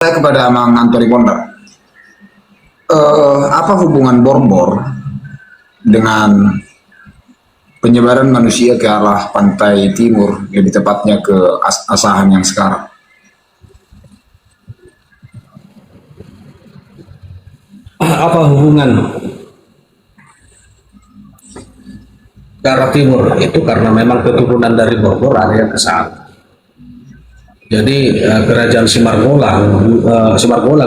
Saya kepada Mang Antoni Pondar, apa hubungan Borbor dengan penyebaran manusia ke arah pantai timur, lebih tepatnya ke Asahan yang sekarang? Apa hubungan ke arah timur itu karena memang keturunan dari Bogor ada yang ke sana. Jadi kerajaan Simargolang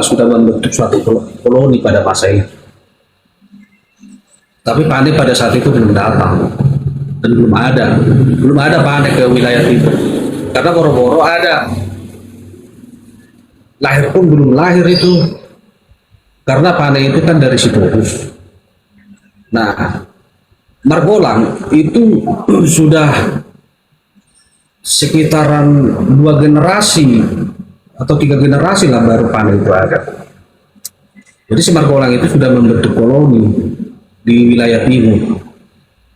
sudah membentuk suatu koloni pada masa itu. Tapi Pandai pada saat itu belum datang dan belum ada Pandai ke wilayah timur. Karena Boro-Boro ada, lahir pun belum lahir itu. Karena Pandai itu kan dari Sitorus. Nah, Margolang itu sudah sekitaran 2 generasi atau 3 generasi lah baru Pandai itu ada. Jadi si Margolang itu sudah membentuk koloni di wilayah timur.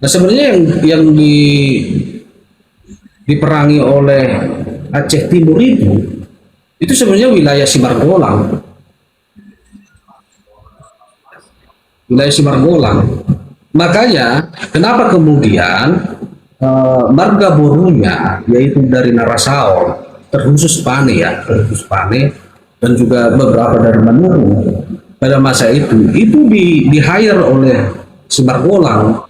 Nah sebenarnya yang diperangi oleh Aceh Timur itu sebenarnya wilayah Simargolang. Wilayah Simargolang. Makanya kenapa kemudian marga Borunya yaitu dari Narasaol terkhusus Pane dan juga beberapa dari Manuru pada masa itu di hire oleh Simargolang,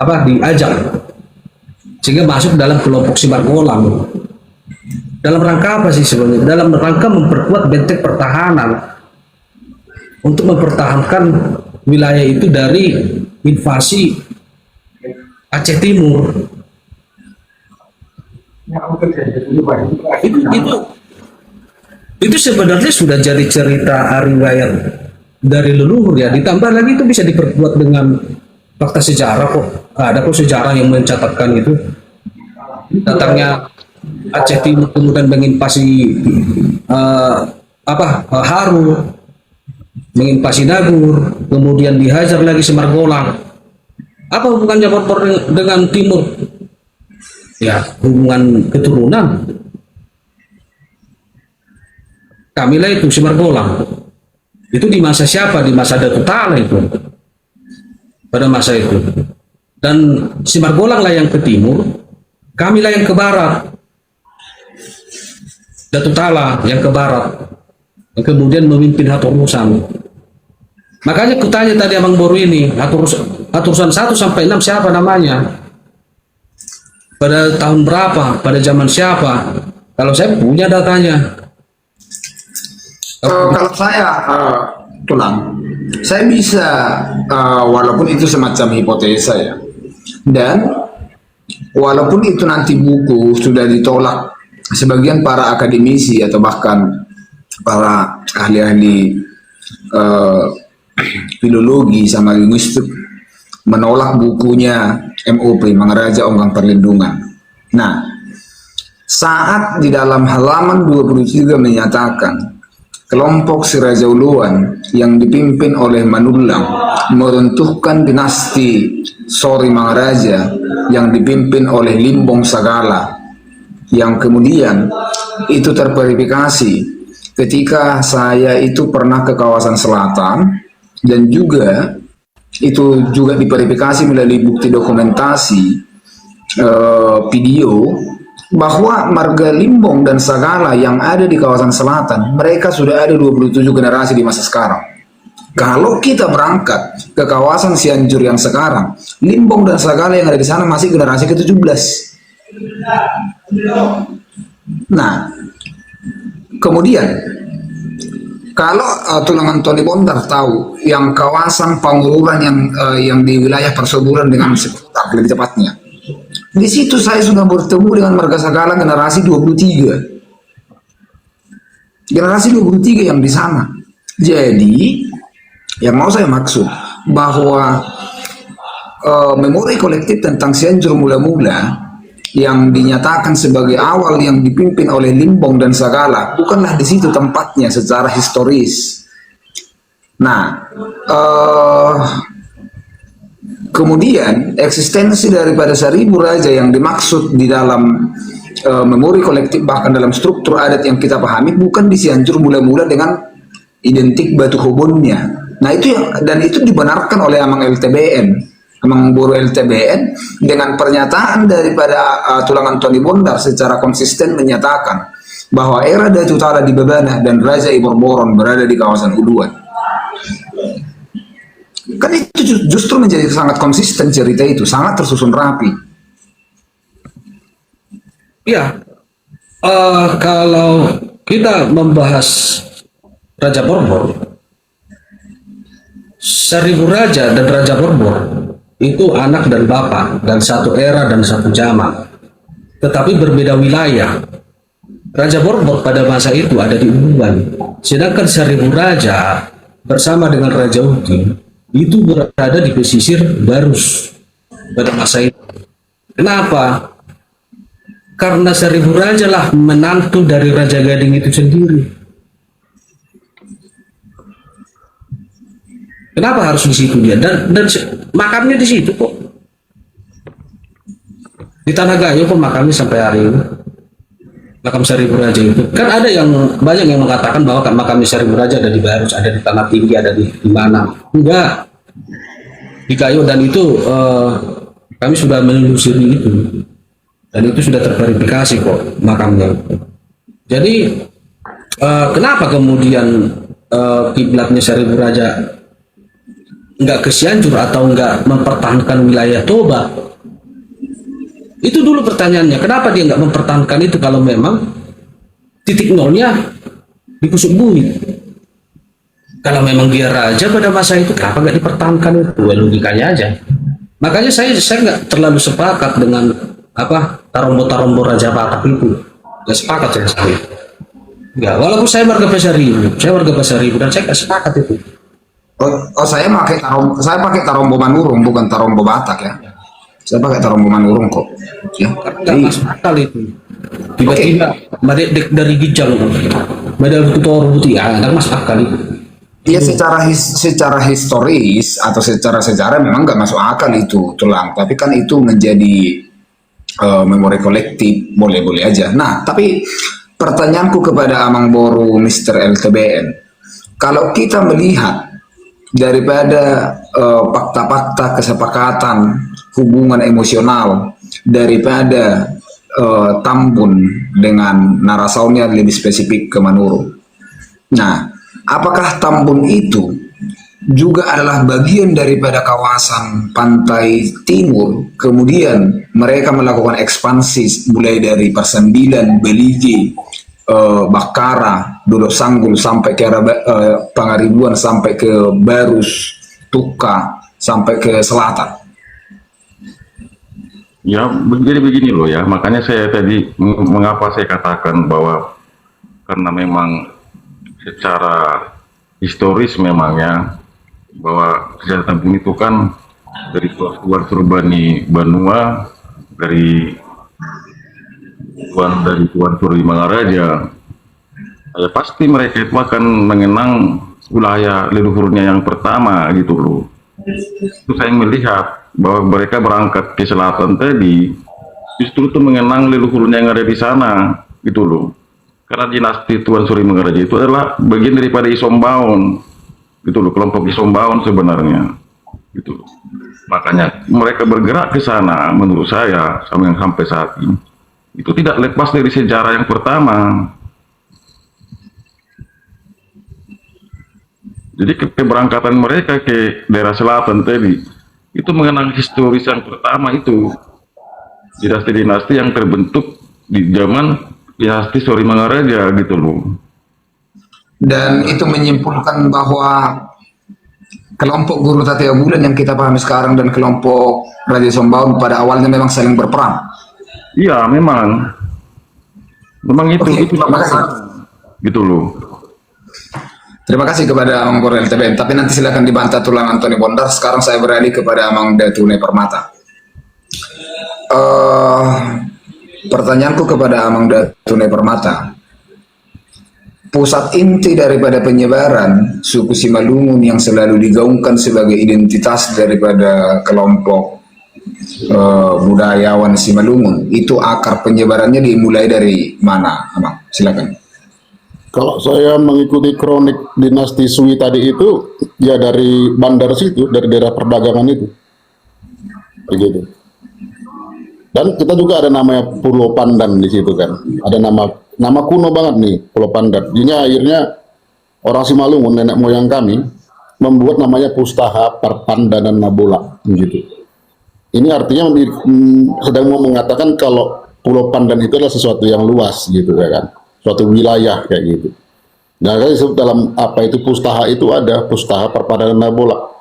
diajak sehingga masuk dalam kelompok Simargolang. Dalam rangka apa sih sebenarnya? Dalam rangka memperkuat benteng pertahanan untuk mempertahankan wilayah itu dari invasi Aceh Timur. Itu sebenarnya sudah jadi cerita riwayat dari leluhur ya. Ditambah lagi itu bisa diperkuat dengan fakta sejarah kok. Ada kok sejarah yang mencatatkan itu datangnya Aceh Timur kemudian menginvasi Haru, menginvasi Nagur, kemudian dihajar lagi Simargolang. Apa hubungannya Borbor dengan timur? Ya, hubungan keturunan. Kamilah itu Simargolang. Itu di masa siapa? Di masa Datuk Tala itu. Pada masa itu. Dan Simargolang lah yang ke timur, kamilah yang ke barat. Datuk Tala yang ke barat. Yang kemudian memimpin Haturusan. Makanya kutanya tadi Abang Boru ini, Haturusan 1 sampai 6 siapa namanya? Pada tahun berapa? Pada zaman siapa? Kalau saya punya datanya. Kalau saya saya bisa, walaupun itu semacam hipotesa ya, dan walaupun itu nanti buku sudah ditolak sebagian para akademisi atau bahkan para ahli-ahli filologi sama linguistik menolak bukunya MOP Mangaraja Onggang Perlindungan. Nah, saat di dalam halaman 23 menyatakan kelompok Sirajauluan yang dipimpin oleh Manulang meruntuhkan dinasti Sori Mangaraja yang dipimpin oleh Limbong Sagala, yang kemudian itu terverifikasi ketika saya itu pernah ke kawasan selatan, dan juga itu juga diverifikasi melalui bukti dokumentasi video bahwa marga Limbong dan Sagala yang ada di kawasan selatan, mereka sudah ada 27 generasi di masa sekarang. Kalau kita berangkat ke kawasan Cianjur yang sekarang, Limbong dan Sagala yang ada di sana masih generasi ke-17. Nah, kemudian kalau Tulang Antoni Pondar tahu yang kawasan Pangururan yang di wilayah perseburan dengan sekitar lebih tepatnya, di situ saya sudah bertemu dengan marga Sagala generasi 23. Generasi 23 yang di sana. Jadi, yang mau saya maksud bahwa memori kolektif tentang Cianjur mula-mula yang dinyatakan sebagai awal yang dipimpin oleh Limbong dan Sagala bukanlah di situ tempatnya secara historis. Nah, kemudian eksistensi daripada 1000 raja yang dimaksud di dalam memori kolektif bahkan dalam struktur adat yang kita pahami bukan di Cianjur mula-mula dengan identik Batu Hobonnya. Nah itu dan itu dibenarkan oleh Amang LTBN, Amang Boro LTBN dengan pernyataan daripada Tulang Antoni Bondar secara konsisten menyatakan bahwa era Datu Tala di Babana dan Raja Iborboron berada di kawasan Uduan. Kan itu justru menjadi sangat konsisten cerita itu, sangat tersusun rapi. Ya, kalau kita membahas Raja Borbor, Seribu Raja dan Raja Borbor itu anak dan bapak dan satu era dan satu zaman, tetapi berbeda wilayah. Raja Borbor pada masa itu ada di Uban, sedangkan Seribu Raja bersama dengan Raja Uti itu berada di pesisir Barus pada masa itu. Kenapa? Karena Seribu Raja lah menantu dari Raja Gading itu sendiri. Kenapa harus di situ dia? Dan makamnya di situ kok. Di Tanah Gayo kok makamnya sampai hari ini. Makam Seribu Raja itu. Kan ada yang banyak yang mengatakan bahwa makamnya Seribu Raja ada di Barus, ada di Tanah Tinggi, ada di mana. Enggak. Di Gayo, dan itu kami sudah menelusuri itu. Dan itu sudah terverifikasi kok makamnya. Jadi kenapa kemudian kiblatnya Seribu Raja nggak ke Cianjur atau nggak mempertahankan wilayah Toba? Itu dulu pertanyaannya. Kenapa dia nggak mempertahankan itu kalau memang titik nolnya di Pusuk Bumi? Kalau memang dia raja pada masa itu, kenapa nggak dipertahankan itu? Logikanya aja. Makanya saya nggak terlalu sepakat dengan apa tarombo Raja Batak itu. Nggak sepakat saya. Ya, walaupun saya warga Pasar Ibu dan saya nggak sepakat itu. Saya pakai tarombo Manurung bukan tarombo Batak ya. Saya pakai tarombo Manurung kok. Ya. Nggak masuk akal itu. Tiba-tiba madek dari Gijang, madek Kutor Putih, nggak masuk akal itu. Ya secara historis atau secara sejarah memang nggak masuk akal itu Tulang. Tapi kan itu menjadi memori kolektif, boleh-boleh aja. Nah, tapi pertanyaanku kepada Amang Boru Mr. LTBN, kalau kita melihat daripada fakta-fakta kesepakatan hubungan emosional daripada Tambun dengan Narasaunya lebih spesifik ke Manurung. Nah, apakah Tambun itu juga adalah bagian daripada kawasan pantai timur, kemudian mereka melakukan ekspansi mulai dari Persembilan, Beligi, Bakara, Dodok Sanggul sampai ke Pangaribuan, sampai ke Barus, Tuka, sampai ke selatan. Ya, jadi begini loh ya, makanya saya tadi mengapa saya katakan bahwa karena memang secara historis memangnya bahwa sejarah Tambun itu kan dari Tuan Surbani Banua, dari Tuan Suri Mangaraja, ya pasti mereka itu akan mengenang wilayah leluhurnya yang pertama gitu loh. Itu saya melihat bahwa mereka berangkat ke selatan tadi justru itu mengenang leluhurnya yang ada di sana gitu loh. Karena dinasti Tuan Suri Mangaraja itu adalah bagian daripada Isombaon gitu loh, kelompok Isombaon sebenarnya gitu loh. Makanya mereka bergerak ke sana menurut saya sampai saat ini itu tidak lepas dari sejarah yang pertama. Jadi keberangkatan mereka ke daerah selatan tadi itu mengenang historis yang pertama itu, dinasti-dinasti yang terbentuk di zaman dinasti Suri Mangaraja gitu loh. Dan itu menyimpulkan bahwa kelompok Guru Tatia Bulan yang kita pahami sekarang dan kelompok Raja Sombaun pada awalnya memang saling berperang. Iya, memang itu terima kasih. Gitu loh. Terima kasih kepada Amang Boru LTBN, tapi nanti silakan dibantah Tulang Antoni Bondar. Sekarang saya beralih kepada Amang Datune Permata. Pertanyaanku kepada Amang Datune Permata, pusat inti daripada penyebaran suku Simalungun yang selalu digaungkan sebagai identitas daripada kelompok budayawan Simalungun. Itu akar penyebarannya dimulai dari mana, Abang? Silakan. Kalau saya mengikuti kronik dinasti Sui tadi itu, ya dari bandar situ, dari daerah perdagangan itu. Begitu. Dan kita juga ada namanya Pulau Pandan di situ kan. Ada nama kuno banget nih, Pulau Pandan. Jadinya akhirnya orang Simalungun, nenek moyang kami, membuat namanya Pustaha Perpandanan Nabola gitu. Ini artinya sedang mau mengatakan kalau Pulau Pandan itu adalah sesuatu yang luas gitu ya kan, suatu wilayah kayak gitu. Nah, kan disebut dalam apa itu Pustaha itu ada Pustaha Perpandanan Nabola.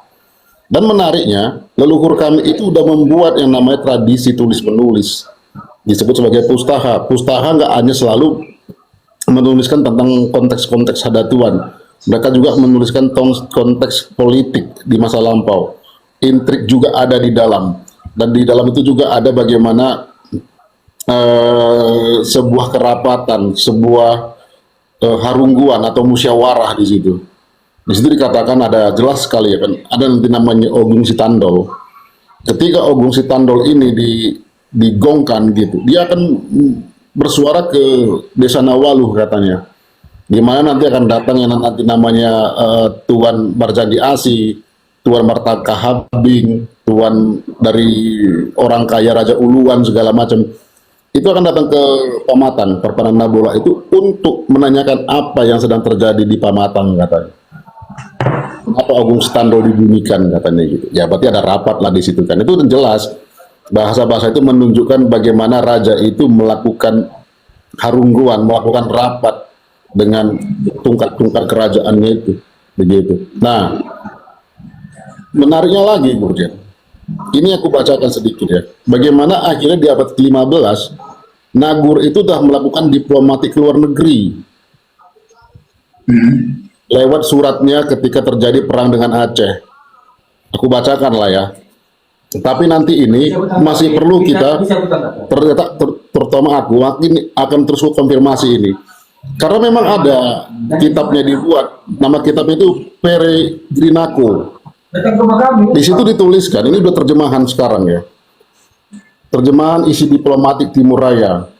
Dan menariknya, leluhur kami itu udah membuat yang namanya tradisi tulis menulis, disebut sebagai Pustaha. Pustaha nggak hanya selalu menuliskan tentang konteks-konteks hadatuan, mereka juga menuliskan konteks politik di masa lampau. Intrik juga ada di dalam, dan di dalam itu juga ada bagaimana sebuah kerapatan, sebuah harungguan atau musyawarah di situ. Di situ dikatakan ada jelas sekali ya kan, ada nanti namanya Ogung Sitandol. Ketika Ogung Sitandol ini digongkan gitu, dia akan bersuara ke Desa Nawaluh katanya. Di mana nanti akan datang yang nanti namanya Tuan Marjandi Asi, Tuan Martaka Habing, Tuan dari orang kaya Raja Uluan segala macam. Itu akan datang ke Pamatang, Perpandanan Nabola itu untuk menanyakan apa yang sedang terjadi di Pamatang katanya. Apa Ogung Sitandol dibunyikan katanya gitu. Ya berarti ada rapat lah di situ kan. Itu jelas bahasa-bahasa itu menunjukkan bagaimana raja itu melakukan harungguan, melakukan rapat dengan tungkat-tungkat kerajaannya itu begitu. Nah, menariknya lagi kemudian, ini aku bacakan sedikit ya, bagaimana akhirnya di abad ke-15 Nagur itu sudah melakukan diplomatik ke luar negeri lewat suratnya ketika terjadi perang dengan Aceh. Aku bacakan lah ya, tapi nanti ini masih perlu kita terutama aku akan terus konfirmasi ini. Karena memang ada kitabnya dibuat, nama kitabnya itu Peregrinaco. Di situ dituliskan, ini udah terjemahan sekarang ya. Terjemahan isi diplomatik Timur Raya.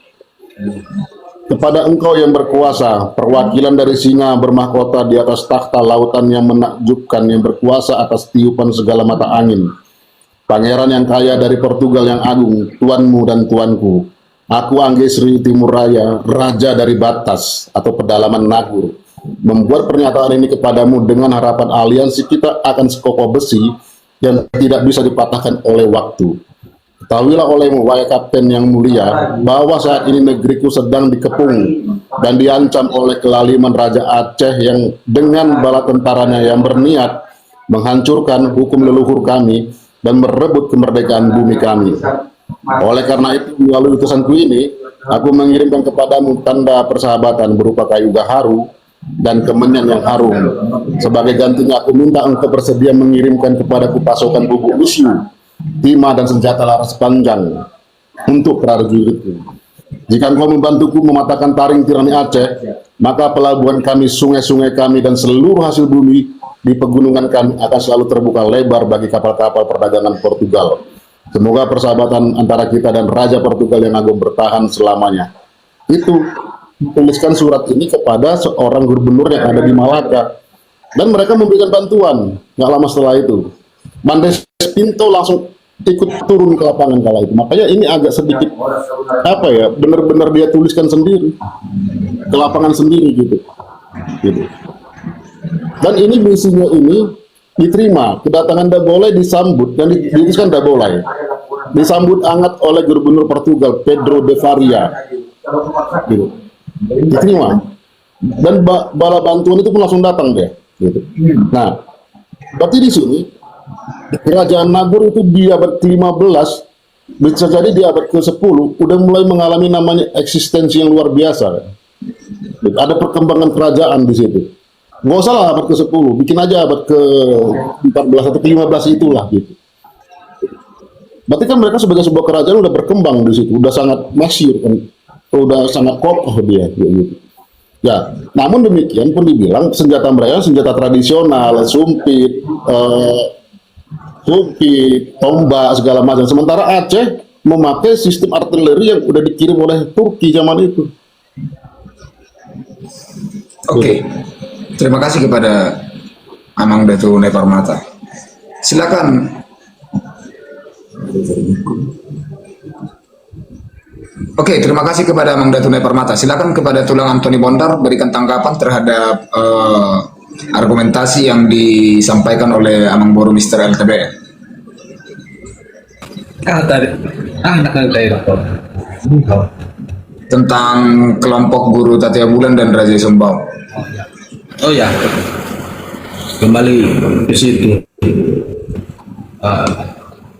Kepada engkau yang berkuasa, perwakilan dari singa bermahkota di atas takhta lautan yang menakjubkan, yang berkuasa atas tiupan segala mata angin. Pangeran yang kaya dari Portugal yang agung, tuanmu dan tuanku. Aku Anggesri Timur Raya, raja dari batas atau pedalaman Nagur, membuat pernyataan ini kepadamu dengan harapan aliansi kita akan sekokoh besi yang tidak bisa dipatahkan oleh waktu. Ketahuilah olehmu, wahai kapten yang mulia, bahwa saat ini negeriku sedang dikepung dan diancam oleh kelaliman Raja Aceh yang dengan bala tentaranya yang berniat menghancurkan hukum leluhur kami dan merebut kemerdekaan bumi kami. Oleh karena itu, melalui utusanku ini, aku mengirimkan kepadamu tanda persahabatan berupa kayu gaharu dan kemenyan yang harum. Sebagai gantinya, aku minta engkau bersedia mengirimkan kepadaku pasokan bubuk wisnu, timah dan senjata laras panjang untuk prajuritku. Jika engkau membantuku mematahkan taring tirani Aceh, maka pelabuhan kami, sungai-sungai kami, dan seluruh hasil bumi di pegunungan kami akan selalu terbuka lebar bagi kapal-kapal perdagangan Portugal. Semoga persahabatan antara kita dan Raja Portugal yang agung bertahan selamanya. Itu tuliskan surat ini kepada seorang gubernur yang ada di Malaka, dan mereka memberikan bantuan. Nggak lama setelah itu, Mendes Pinto langsung ikut turun ke lapangan kala itu. Makanya ini agak sedikit apa ya, benar-benar dia tuliskan sendiri ke lapangan sendiri gitu. Dan ini misinya ini diterima, kedatangan Dabolai disambut dan dituliskan Dabolai disambut hangat oleh gubernur Portugal Pedro de Faria gitu. Diterima dan bala bantuan itu pun langsung datang deh gitu. Nah, berarti di sini kerajaan Nagur itu di abad ke-15, bisa jadi di abad ke-10 udah mulai mengalami namanya eksistensi yang luar biasa kan? Ada perkembangan kerajaan di situ. Nggak usah lah abad ke-10, bikin aja abad ke-14 atau ke-15 itulah gitu. Berarti kan mereka sebagai sebuah kerajaan udah berkembang di situ, udah sangat masyhur kan, udah sangat kokoh dia gitu. Ya, namun demikian pun dibilang senjata mereka senjata tradisional, sumpit, Turki, tombak segala macam. Sementara Aceh memakai sistem artileri yang udah dikirim oleh Turki zaman itu. Oke, terima kasih kepada Amang Dato' Neparmata. Silakan. Oke, terima kasih kepada Amang Dato' Neparmata. Silakan kepada Tulang Antoni Bondar berikan tanggapan terhadap argumentasi yang disampaikan oleh Amang Boru Mister LTBR. Anak daerah Tentang kelompok guru Tatia Bulan dan Raja Sumbau. oh ya, kembali ke situ.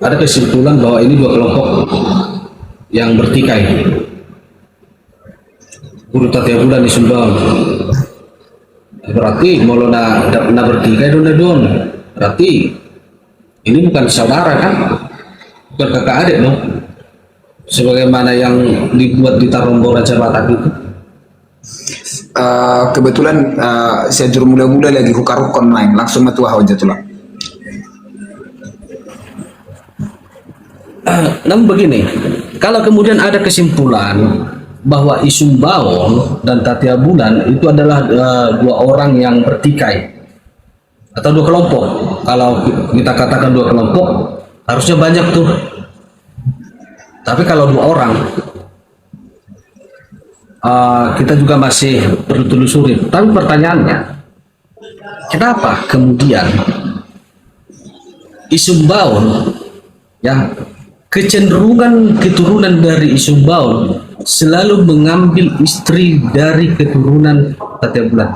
Ada kesimpulan bahwa ini dua kelompok yang bertikai. Guru Tatia Bulan di Sumbau. Berarti Maulana na bertikai don. Berarti ini bukan saudara kan? Bukan kakak adik dong. Sebagaimana yang dibuat di Tarombo Raja Batak itu. Kebetulan saya juru muda-muda lagi hukar-hukar main langsung metua hujatullah. Namun begini, kalau kemudian ada kesimpulan bahwa Isumbaon dan Tatia Bulan itu adalah dua orang yang bertikai atau dua kelompok. Kalau kita katakan dua kelompok, harusnya banyak tuh. Tapi kalau dua orang, kita juga masih perlu telusuri. Tapi pertanyaannya, kenapa kemudian Isumbaon, ya, kecenderungan keturunan dari Isumbaon selalu mengambil istri dari keturunan Tatia Bulan?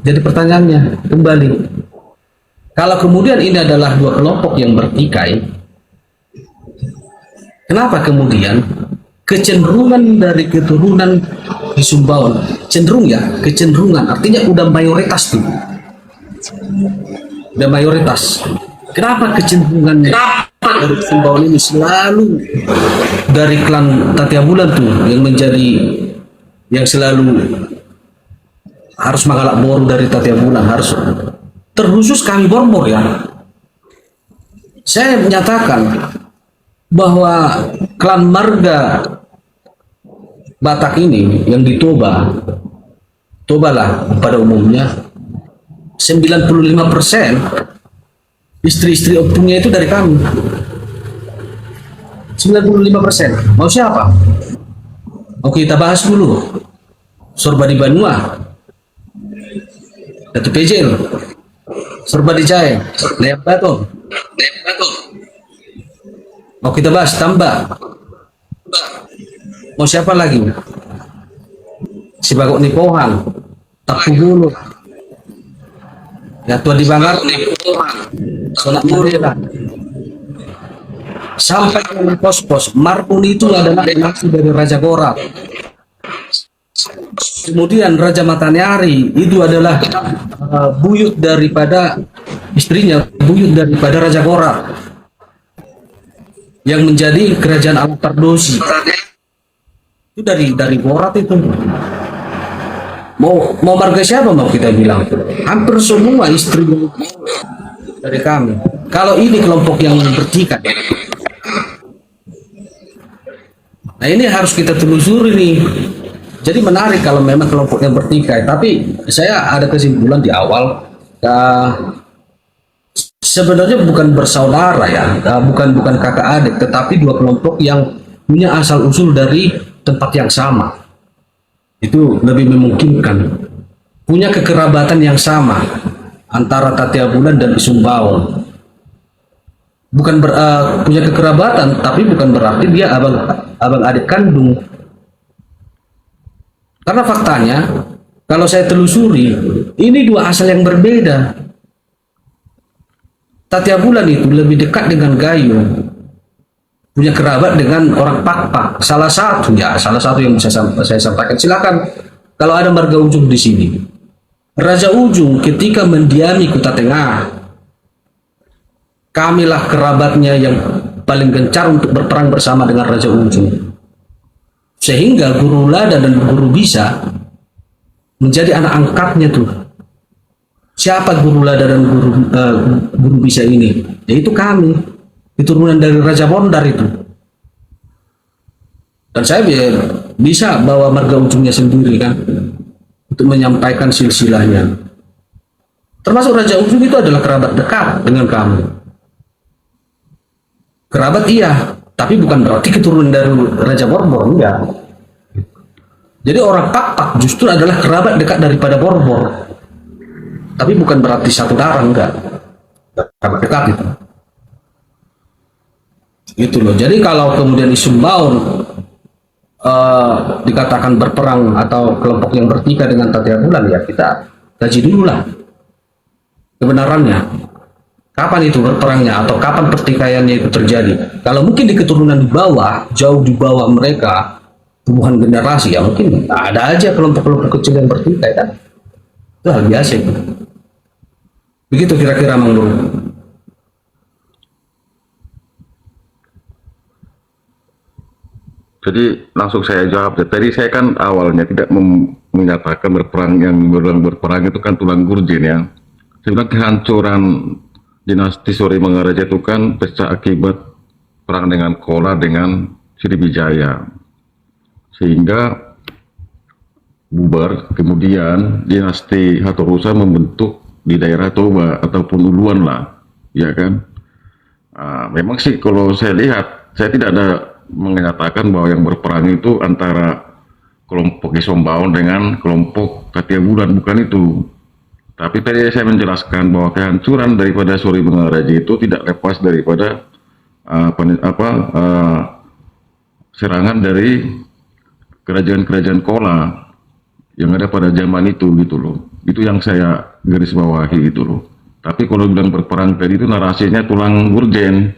Jadi pertanyaannya kembali, kalau kemudian ini adalah dua kelompok yang bertikai, kenapa kemudian kecenderungan dari keturunan Isumbaon, cenderung ya, kecenderungan artinya udah mayoritas tuh, udah mayoritas. Kenapa kecenderungan dari Isumbaon ini selalu dari klan Tatia Bulan tuh yang menjadi, yang selalu harus mengalak boru dari Tatia Bulan, harus terkhusus kami Borbor ya. Saya menyatakan bahwa klan marga Batak ini yang di Toba lah pada umumnya 95% istri-istri opungnya itu dari kami. 95%. Mau siapa? Oke, kita bahas dulu. Sorba di Banua, Datu Pejel, Sorba di Jaya, Leap Baton. Mau kita bahas Tambak. Mau siapa lagi? Si Bagok Nipohan, Tapu Bulu, ya Tua di Bangar, Sonak Marela, sampai ke pos-pos. Marpun itu adalah anak dari Raja Gorak. Kemudian Raja Matanyari itu adalah buyut daripada istrinya, buyut daripada Raja Gorak yang menjadi kerajaan Alat Tardosi. Itu dari Borat itu. Mau marga siapa mau kita bilang? Hampir semua istri dari kami. Kalau ini kelompok yang bertikai, nah ini harus kita telusuri nih. Jadi menarik kalau memang kelompok yang bertikai. Tapi saya ada kesimpulan di awal, sebenarnya bukan bersaudara ya, bukan kakak adik, tetapi dua kelompok yang punya asal usul dari tempat yang sama. Itu lebih memungkinkan, punya kekerabatan yang sama antara Tatia Bulan dan Isumbaon. Bukan punya kekerabatan, tapi bukan berarti dia abang adik kandung. Karena faktanya, kalau saya telusuri, ini dua asal yang berbeda. Tatia Bulan itu lebih dekat dengan Gayo, punya kerabat dengan orang Pakpak. Salah satu yang bisa saya sampaikan. Silakan kalau ada marga Ujung di sini. Raja Ujung ketika mendiami Kuta Tengah, kamilah kerabatnya yang paling gencar untuk berperang bersama dengan Raja Ujung. Sehingga Guru Lada dan Guru Bisa menjadi anak angkatnya tuh. siapa guru Lada dan guru Bisa ini? Yaitu kami, keturunan dari Raja Bondar itu. Dan saya bisa bawa marga ujungnya sendiri kan, untuk menyampaikan silsilahnya. Termasuk Raja Ujung itu adalah kerabat dekat dengan kami. Kerabat iya, tapi bukan berarti keturunan dari Raja Borbor, enggak. Jadi orang Pak justru adalah kerabat dekat daripada Borbor. Tapi bukan berarti satu darah, enggak. Kerabat dekat itu. Gitu loh. Jadi kalau kemudian di Sumbaun dikatakan berperang atau kelompok yang bertikai dengan Satya Bulan, ya kita kaji dulu lah kebenarannya. Kapan itu berperangnya atau kapan pertikaiannya itu terjadi? Kalau mungkin di keturunan di bawah, jauh di bawah mereka, puluhan generasi, ya mungkin ada aja kelompok-kelompok kecil yang bertikai kan. Itu hal biasa itu. Begitu kira-kira Mang Nur. Jadi langsung saya jawab. Tadi saya kan awalnya tidak menyatakan berperang, yang berperang itu kan tulang gurjen ya. Saya bilang kehancuran dinasti Suri Mangaraja itu kan pecah akibat perang dengan Kola dengan Sriwijaya, sehingga bubar. Kemudian dinasti Hatorusa membentuk di daerah Toba ataupun Uluan lah, ya kan. Memang sih kalau saya lihat, saya tidak ada mengatakan bahwa yang berperang itu antara kelompok Isombaun dengan kelompok Satya Bulan, bukan itu. Tapi tadi saya menjelaskan bahwa kehancuran daripada Suri Mangaraja itu tidak lepas daripada serangan dari kerajaan-kerajaan Kola yang ada pada zaman itu gitu loh. Itu yang saya garis bawahi gitu loh. Tapi kalau bilang berperang tadi itu narasinya tulang gurjen.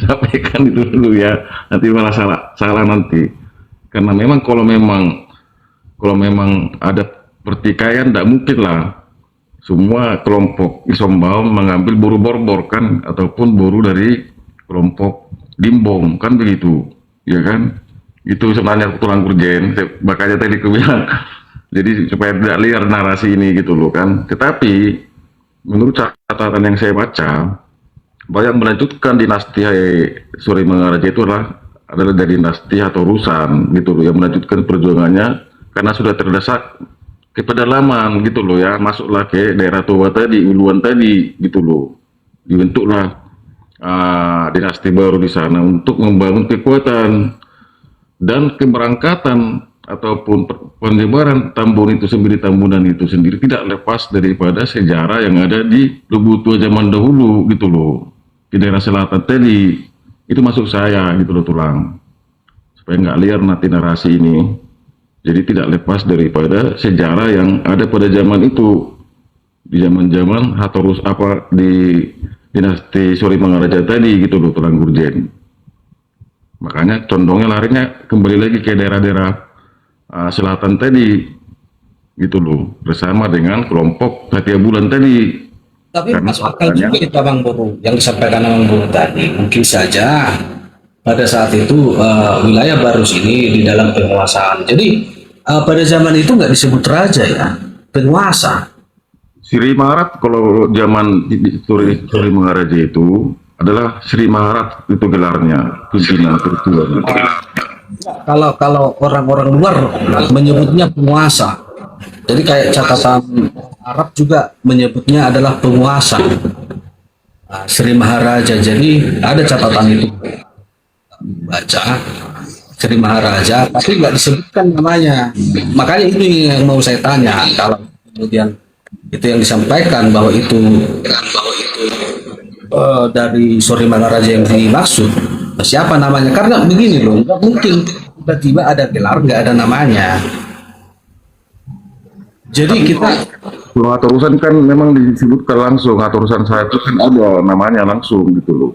Sampaikan itu dulu ya, nanti malah salah nanti. Karena memang kalau memang ada pertikaian, tidak mungkin lah semua kelompok Isombaun mengambil buru Borbor kan, ataupun buru dari kelompok Limbong kan, begitu ya kan. Itu sebenarnya tulang gurjen, makanya tadi aku bilang jadi supaya tidak liar narasi ini gitu loh kan. Tetapi menurut catatan yang saya baca, bahwa yang melanjutkan dinasti Suri Mangaraja itu adalah dari dinasti Hatorusan gitu loh, yang melanjutkan perjuangannya karena sudah terdesak ke pedalaman gitu loh ya, masuklah ke daerah Toba tadi, Uluan tadi gitu loh, dibentuklah dinasti baru di sana untuk membangun kekuatan dan keberangkatan ataupun penyebaran Tambun itu sendiri, Tambunan itu sendiri tidak lepas daripada sejarah yang ada di Lubu Tua zaman dahulu gitu loh, di daerah selatan tadi. Itu masuk saya gitu loh, tulang, supaya nggak liar nanti narasi ini. Jadi tidak lepas daripada sejarah yang ada pada zaman itu, di zaman-zaman Hatorus di dinasti Suri Mangaraja tadi gitu loh, tulang gurjen. Makanya condongnya larinya kembali lagi ke daerah-daerah selatan tadi gitu loh, bersama dengan kelompok Satya Bulan tadi. Tapi Karena masuk akal juga itu Bang Boru yang disampaikan Bang Boru tadi. Mungkin saja pada saat itu wilayah Barus ini di dalam penguasaan. Jadi pada zaman itu nggak disebut raja ya, penguasa. Sri Maharat kalau zaman Suri Mangaraja itu adalah Sri Maharat, itu gelarnya, pimpinan tertua. Kalau orang-orang luar menyebutnya penguasa. Jadi kayak catatan Arab juga menyebutnya adalah penguasa. Sri Maharaja. Jadi ada catatan itu. Baca Sri Maharaja, tapi nggak disebutkan namanya. Makanya ini yang mau saya tanya, kalau kemudian itu yang disampaikan bahwa itu dari Suri Mangaraja yang dimaksud, siapa namanya? Karena begini loh, nggak mungkin tiba-tiba ada gelar nggak ada namanya. Jadi kita Kalau Hatorusan kan memang disebutkan langsung, Hatorusan saya itu kan ada namanya langsung gitu loh.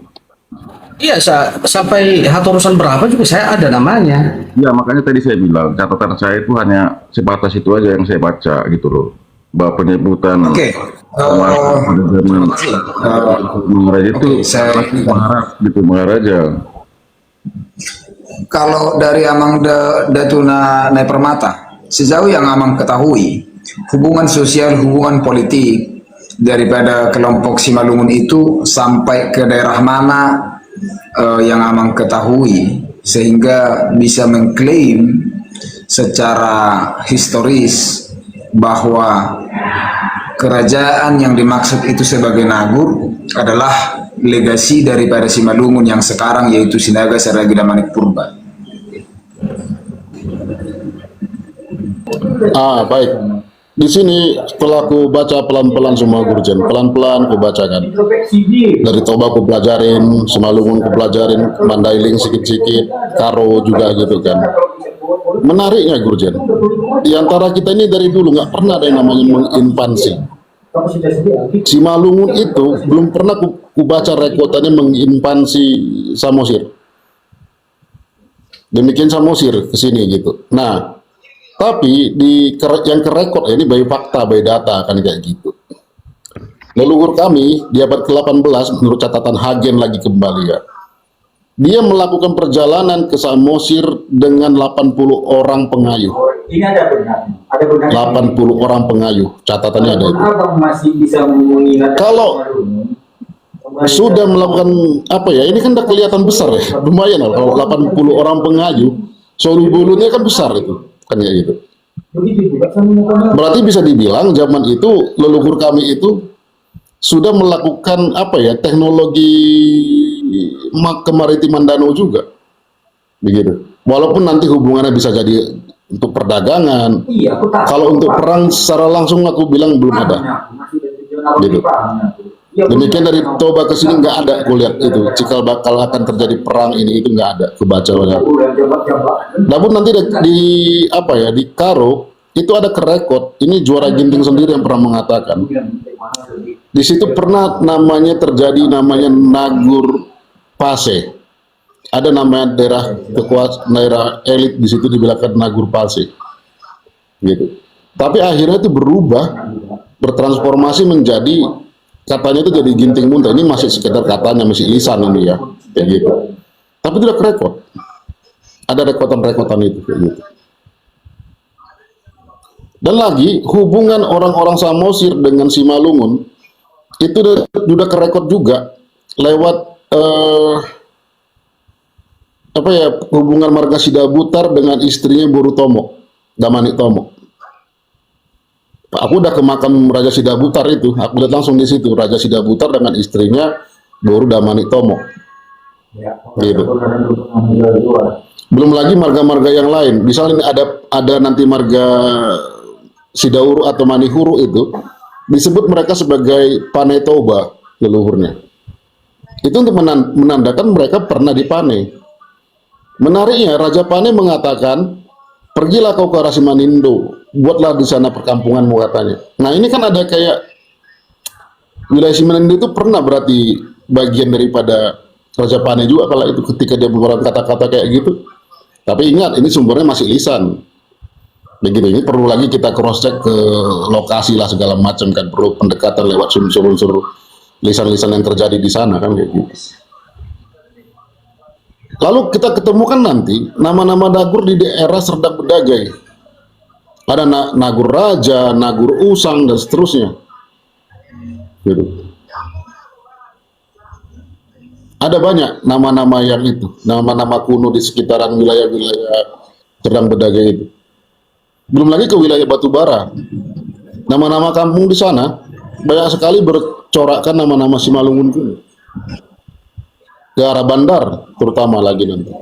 iya sampai Hatorusan berapa juga saya ada namanya. Ya makanya tadi saya bilang catatan saya itu hanya sebatas itu aja yang saya baca gitu loh. Bahwa penyebutan Oke. pada zaman Mangaraja itu saya Maharat gitu, Maharaja. kalau dari Amang Datuna Nai Permata, sejauh yang Amang ketahui, hubungan sosial, hubungan politik daripada kelompok Simalungun itu sampai ke daerah mana yang Amang ketahui sehingga bisa mengklaim secara historis bahwa kerajaan yang dimaksud itu sebagai Nagur adalah legasi daripada Simalungun yang sekarang, yaitu Sinaga Saragi Damanik Purba. Baik. Di sini setelah aku baca pelan-pelan semua Gurjen, pelan-pelan aku bacakan. Dari Toba aku pelajarin, Simalungun aku pelajarin, Mandailing sikit-sikit, Karo juga gitu kan. Menariknya Gurjen, di antara kita ini dari dulu nggak pernah ada yang namanya menginvasi. Simalungun itu belum pernah ku baca rekotannya menginvasi Samosir. Demikian Samosir ke sini gitu. Nah, tapi yang kerekod ini by fakta, by data kan kayak gitu. Leluhur kami di abad ke-18 menurut catatan Hagen lagi kembali ya. Dia melakukan perjalanan ke Samosir dengan 80 orang pengayuh. Ini ada benar. Ada benar. 80 orang pengayuh, catatannya ada itu. Abang masih bisa mengingat Kalau sudah melakukan apa ya, ini kan udah kelihatan besar ya, lumayan lah kalau 80 orang pengayuh, solu bulunya kan besar itu. Kan kayak gitu. Berarti bisa dibilang zaman itu leluhur kami itu sudah melakukan apa ya, teknologi kemaritiman danau juga, begitu. Walaupun nanti hubungannya bisa jadi untuk perdagangan. Iya, aku tahu. Kalau untuk perang secara langsung aku bilang belum ada. Gitu. Demikian dari Toba ke sini nggak ada, aku lihat itu cikal bakal akan terjadi perang ini itu nggak ada, kebaca banyak. Namun nanti di apa ya, di Karo itu ada kerekod, ini juara ginting sendiri yang pernah mengatakan di situ pernah namanya terjadi namanya Nagur Pase, ada namanya daerah elit di situ dibilangkan Nagur Pase gitu. Tapi akhirnya itu berubah, bertransformasi menjadi, katanya itu jadi ginting muntah. Ini masih sekedar katanya, masih lisan ini ya, kayak gitu. Tapi tidak kerekod. Ada rekotan-rekotan itu kayak gitu. Dan lagi hubungan orang-orang Samosir dengan Simalungun itu sudah kerekod juga lewat apa ya, hubungan Marga Sidabutar dengan istrinya Borutomo, Damanik Tomo. Aku udah ke makam Raja Sidabutar itu, aku lihat langsung di situ Raja Sidabutar dengan istrinya Boru Damanik Tomo. Gitu. Belum lagi marga-marga yang lain. Misalnya ada nanti marga Sidauru atau Manihuru itu disebut mereka sebagai Panetoba leluhurnya. Itu untuk menandakan mereka pernah dipane. Menariknya Raja Pane mengatakan, pergilah kau ke arah Simanindo, buatlah di sana perkampunganmu katanya. Nah ini kan ada kayak wilayah Simanindo itu pernah berarti bagian daripada Raja Pane juga kalau itu ketika dia mengeluarkan kata-kata kayak gitu. Tapi ingat ini sumbernya masih lisan. Begitu, ini perlu lagi kita cross check ke lokasi lah segala macam kan, perlu pendekatan lewat unsur-unsur lisan-lisan yang terjadi di sana kan kayak gitu. Lalu kita ketemukan nanti nama-nama Nagur di daerah Serdang Bedagai. Ada Nagur Raja, Nagur Usang, dan seterusnya. Gitu. Ada banyak nama-nama yang itu, nama-nama kuno di sekitaran wilayah-wilayah Serdang Bedagai itu. Belum lagi ke wilayah Batubara. Nama-nama kampung di sana banyak sekali bercorakkan nama-nama Simalungun kuno. Ke arah Bandar terutama lagi nanti.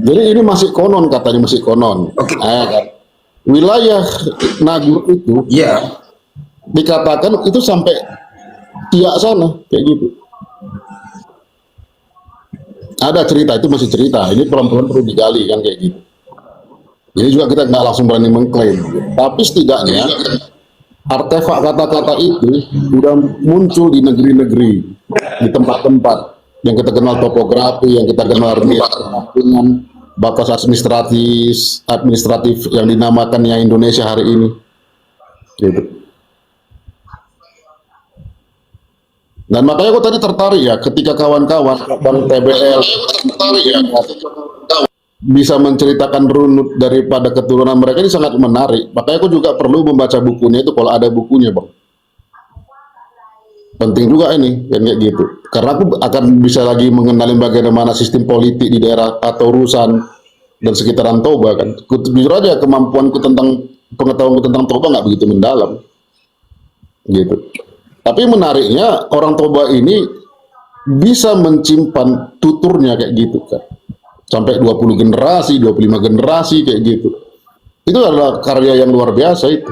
Jadi ini masih konon, katanya masih konon. Oke. Kan? Wilayah Nagur itu dikatakan itu sampai Tiak sana kayak gitu. Ada cerita, itu masih cerita. Ini pelan-pelan perlu digali kan kayak gitu. Jadi juga kita nggak langsung berani mengklaim. Tapi setidaknya artefak kata-kata itu sudah muncul di negeri-negeri, di tempat-tempat yang kita kenal topografi, yang kita kenal dengan batas administratif yang dinamakannya Indonesia hari ini. Gitu. Dan makanya aku tadi tertarik ya ketika kawan-kawan Bang TBL bisa menceritakan runut daripada keturunan mereka ini sangat menarik. Makanya aku juga perlu membaca bukunya itu kalau ada bukunya, Bang. Penting juga ini yang kayak gitu. Karena aku akan bisa lagi mengenali bagaimana sistem politik di daerah atau Rusan dan sekitaran Toba kan. Jujur aja kemampuanku tentang pengetahuanku tentang Toba nggak begitu mendalam. Gitu. Tapi menariknya orang Toba ini bisa menyimpan tuturnya kayak gitu kan. Sampai 20 generasi, 25 generasi kayak gitu. Itu adalah karya yang luar biasa itu.